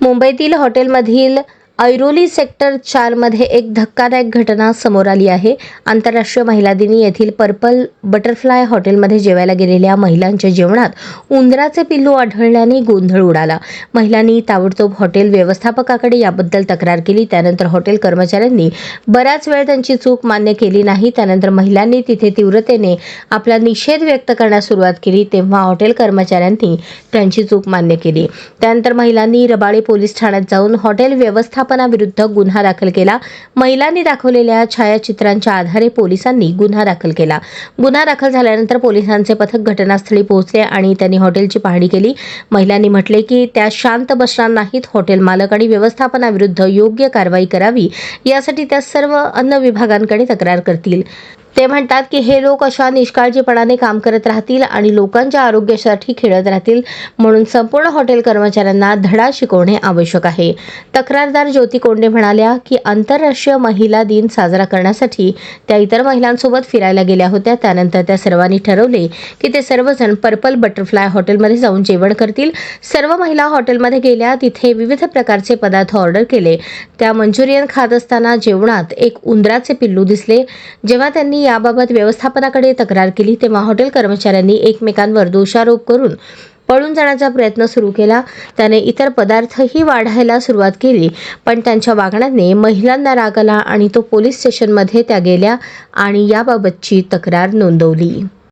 मुंबईतील हॉटेलमधील ऐरोली सेक्टर 4 मध्ये एक धक्कादायक घटना समोर आली आहे. आंतरराष्ट्रीय महिला दिनी येथील पर्पल बटरफ्लाय हॉटेलमध्ये जेवायला गेलेल्या महिलांच्या जेवणात उंदराचे पिल्लू आढळल्याने गोंधळ उडाला. महिलांनी ताबडतोब हॉटेल व्यवस्थापकाकडे याबद्दल तक्रार केली. त्यानंतर हॉटेल कर्मचाऱ्यांनी बराच वेळ त्यांची चूक मान्य केली नाही. त्यानंतर महिलांनी तिथे तीव्रतेने आपला निषेध व्यक्त करण्यास सुरुवात केली. तेव्हा हॉटेल कर्मचाऱ्यांनी त्यांची चूक मान्य केली. त्यानंतर महिलांनी रबाळे पोलीस ठाण्यात जाऊन हॉटेल व्यवस्थापनाविरुद्ध गुन्हा दाखल केला. महिलांनी दाखवलेल्या छायाचित्रांच्या आधारे पोलिसांनी गुन्हा दाखल केला. गुन्हा दाखल झाल्यानंतर पोलिसांचे पथक घटनास्थळी पोहोचले आणि त्यांनी हॉटेलची पाहणी केली. महिलांनी म्हटले की त्या शांत बसणार नाहीत. हॉटेल मालक आणि व्यवस्थापनाविरुद्ध योग्य कारवाई करावी यासाठी त्या सर्व अन्न विभागांकडे तक्रार करतील. ते म्हणतात की हे लोक अशा निष्काळजीपणाने काम करत राहतील आणि लोकांच्या आरोग्यासाठी खेळत राहतील, म्हणून संपूर्ण हॉटेल कर्मचाऱ्यांना धडा शिकवणे आवश्यक आहे. तक्रारदार ज्योती कोंडे म्हणाल्या की आंतरराष्ट्रीय महिला दिन साजरा करण्यासाठी त्या इतर महिलांसोबत फिरायला गेल्या होत्या. त्यानंतर त्या सर्वांनी ठरवले की ते सर्वजण पर्पल बटरफ्लाय हॉटेलमध्ये जाऊन जेवण करतील. सर्व महिला हॉटेलमध्ये गेल्या. तिथे विविध प्रकारचे पदार्थ ऑर्डर केले. त्या मंचुरियन खात असताना जेवणात एक उंदराचे पिल्लू दिसले. जेव्हा त्यांनी याबाबत व्यवस्थापनाकडे तक्रार केली तेव्हा हॉटेल कर्मचाऱ्यांनी एकमेकांवर दोषारोप करून पळून जाण्याचा प्रयत्न सुरू केला. त्याने इतर पदार्थही वाढायला सुरुवात केली, पण त्यांच्या वागण्याने महिलांना राग आला आणि पोलीस स्टेशनमध्ये त्या गेल्या आणि याबाबतची तक्रार नोंदवली.